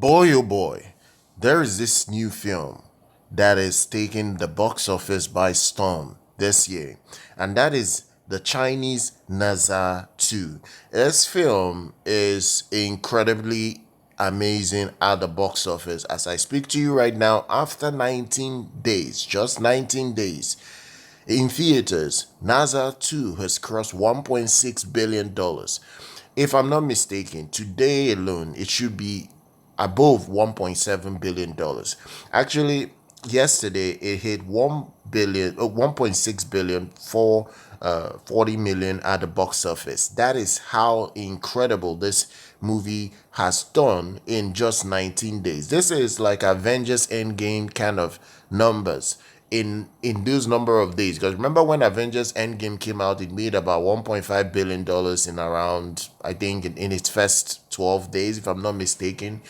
Boy, oh boy, there is this new film that is taking the box office by storm this year, and that is the Chinese Naza 2. This film is incredibly amazing at the box office. As I speak to you right now, after 19 days, just 19 days, in theaters, NASA 2 has crossed $1.6 billion. If I'm not mistaken, today alone, it should be above $1.7 billion. Actually, yesterday, it hit 1.6 billion for 40 million at the box office. That is how incredible this movie has done in just 19 days. This is like Avengers Endgame kind of numbers in those number of days, because remember when Avengers Endgame came out, it made about 1.5 billion dollars in around, I think, in its first 12 days, if I'm not mistaken.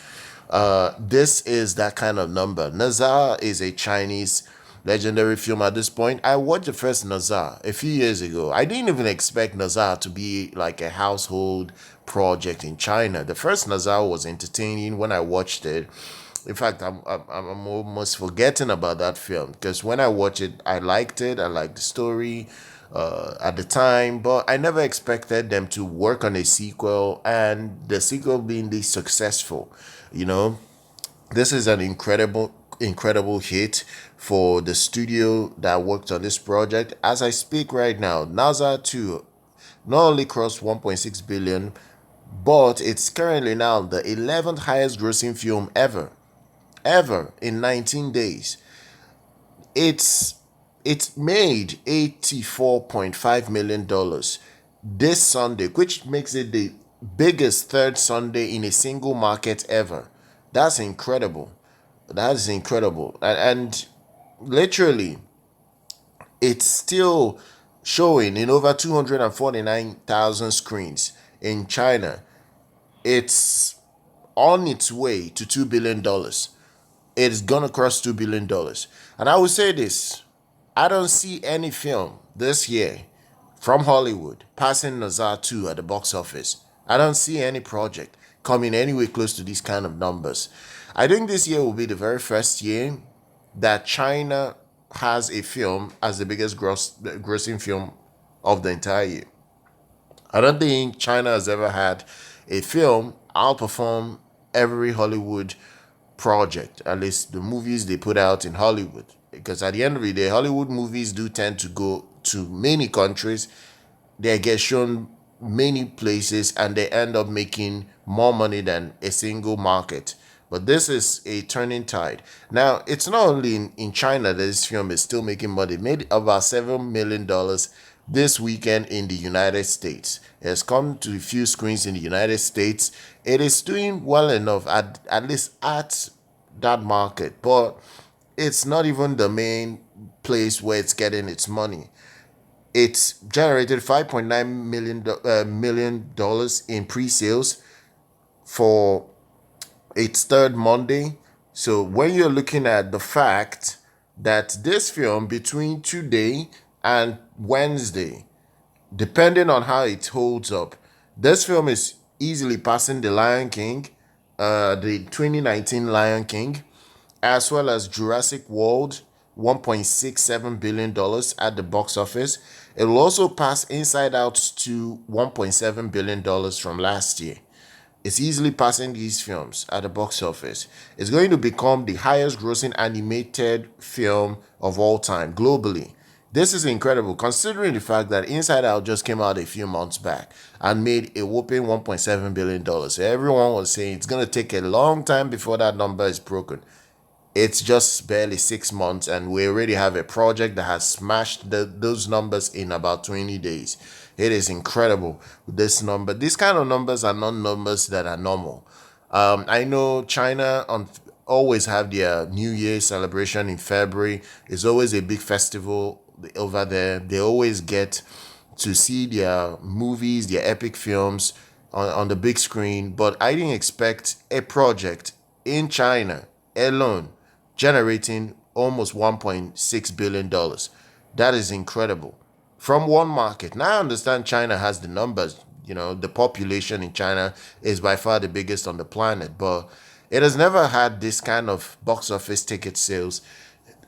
This is that kind of number. Nazar is a Chinese legendary film at this point. I watched the first Nazar a few years ago. I didn't even expect Nazar to be like a household project in China. The first Nazar was entertaining when I watched it. In fact, I'm almost forgetting about that film, because when I watched it, I liked it. I liked the story at the time, but I never expected them to work on a sequel, and the sequel being this successful. You know, this is an incredible hit for the studio that worked on this project. As I speak right now, NASA 2 not only crossed 1.6 billion, but it's currently now the 11th highest grossing film ever in 19 days. It's it's made $84.5 million this Sunday, which makes it the biggest third Sunday in a single market ever. That's incredible. That is incredible. And literally, it's still showing in over 249,000 screens in China. It's on its way to $2 billion. It's gonna cross $2 billion. And I will say this: I don't see any film this year from Hollywood passing Nazar 2 at the box office. I don't see any project coming anywhere close to these kind of numbers. I think this year will be the very first year that China has a film as the biggest grossing film of the entire year. I don't think China has ever had a film outperform every Hollywood project, at least the movies they put out in Hollywood. Because at the end of the day, Hollywood movies do tend to go to many countries, they get shown many places, and they end up making more money than a single market. But this is a turning tide. Now, it's not only in China that this film is still making money. It made about $7 million this weekend in the United States. It has come to a few screens in the United States. It is doing well enough, at least at that market, but it's not even the main place where it's getting its money. It's generated $5.9 million in pre-sales for its third Monday. So when you're looking at the fact that this film between today and Wednesday, depending on how it holds up, this film is easily passing the Lion King, the 2019 Lion King, as well as Jurassic World, $1.67 billion at the box office. It will also pass Inside Out to $1.7 billion from last year. It's easily passing these films at the box office. It's going to become the highest grossing animated film of all time globally. This is incredible considering the fact that Inside Out just came out a few months back and made a whopping $1.7 billion. Everyone was saying it's going to take a long time before that number is broken. It's just barely 6 months, and we already have a project that has smashed those numbers in about 20 days. It is incredible. This number, these kind of numbers are not numbers that are normal. I know China always have their New Year celebration in February. It's always a big festival over there. They always get to see their movies, their epic films on the big screen. But I didn't expect a project in China alone generating almost $1.6 billion. That is incredible from one market. Now I understand China has the numbers. The population in China is by far the biggest on the planet, but It has never had this kind of box office ticket sales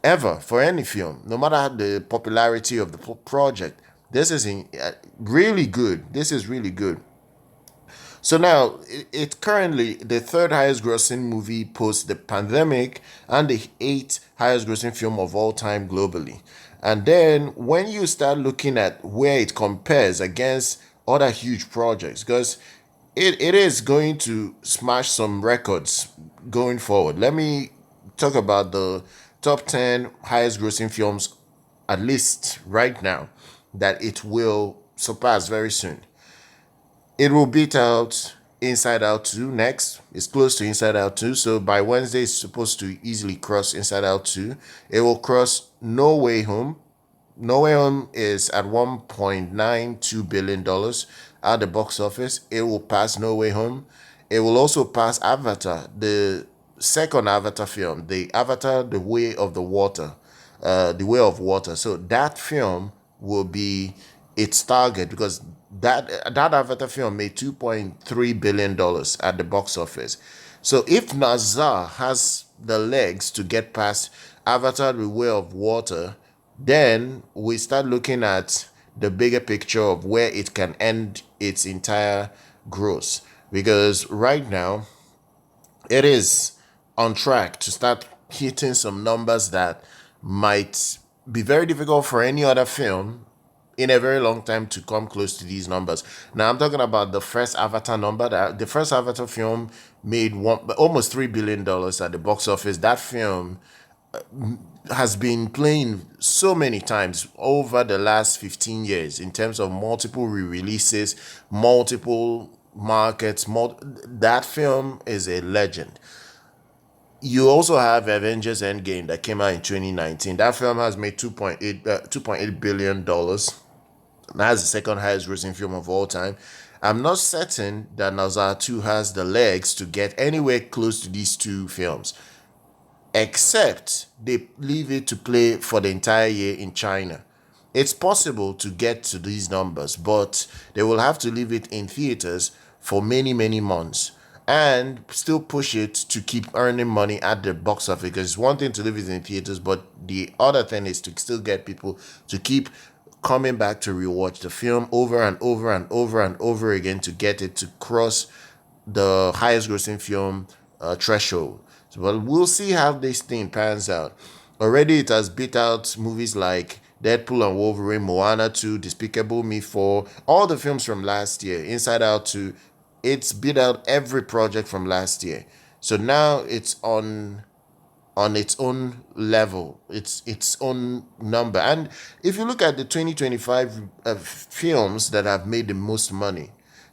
ever for any film, no matter the popularity of the project. This is really good. This is really good. So now it's currently the third highest grossing movie post the pandemic and the eighth highest grossing film of all time globally. And then when you start looking at where it compares against other huge projects, because it is going to smash some records going forward. Let me talk about the top 10 highest grossing films, at least right now, that it will surpass very soon. It will beat out Inside Out 2 next. It's close to Inside Out 2. So by Wednesday, it's supposed to easily cross Inside Out 2. It will cross No Way Home. No Way Home is at $1.92 billion at the box office. It will pass No Way Home. It will also pass Avatar, the second Avatar film, the Avatar, The Way of the Water, The Way of Water. So that film will be its target because that Avatar film made $2.3 billion at the box office. So if Nazar has the legs to get past Avatar: The Way of Water, then we start looking at the bigger picture of where it can end its entire growth. Because right now, it is on track to start hitting some numbers that might be very difficult for any other film in a very long time to come close to these numbers. Now I'm talking about the first Avatar number. That the first Avatar film made almost $3 billion at the box office. That film has been playing so many times over the last 15 years in terms of multiple re-releases, multiple markets. That film is a legend. You also have Avengers Endgame that came out in 2019. That film has made $2.8 billion. That's the second highest grossing film of all time. I'm not certain that Nazar 2 has the legs to get anywhere close to these two films, except they leave it to play for the entire year in China. It's possible to get to these numbers, but they will have to leave it in theaters for many, many months and still push it to keep earning money at the box office. Because it's one thing to leave it in theaters, but the other thing is to still get people to keep coming back to rewatch the film over and over and over and over again to get it to cross the highest grossing film threshold. So, well, we'll see how this thing pans out. Already it has beat out movies like Deadpool and Wolverine, Moana 2, Despicable Me 4, all the films from last year, Inside Out 2. It's beat out every project from last year. So now it's on its own level, its own number. And if you look at the 2025 films that have made the most money,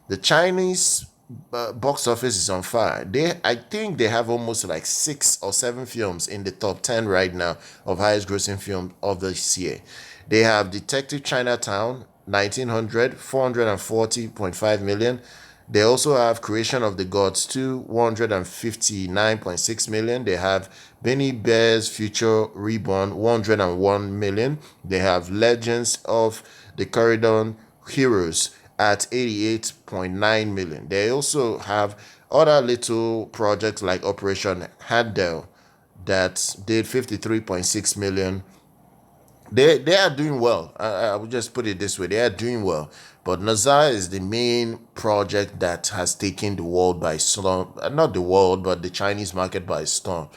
the Chinese box office is on fire. I think they have almost like 6 or 7 films in the top 10 right now of highest grossing film of this year. They have Detective Chinatown, 1900, 440.5 million. They also have Creation of the Gods 2, 159.6 million. They have Benny Bear's Future Reborn, 101 million. They have Legends of the Corridon Heroes at 88.9 million. They also have other little projects like Operation Handel that did 53.6 million. They are doing well. I would just put it this way: they are doing well. But Nazar is the main project that has taken the world by storm. Not the world, but the Chinese market by storm.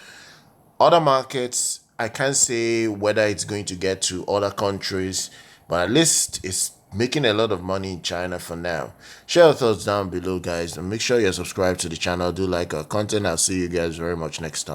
Other markets, I can't say whether it's going to get to other countries, but at least it's making a lot of money in China for now. Share your thoughts down below, guys, and make sure you're subscribed to the channel. Do like our content. I'll see you guys very much next time.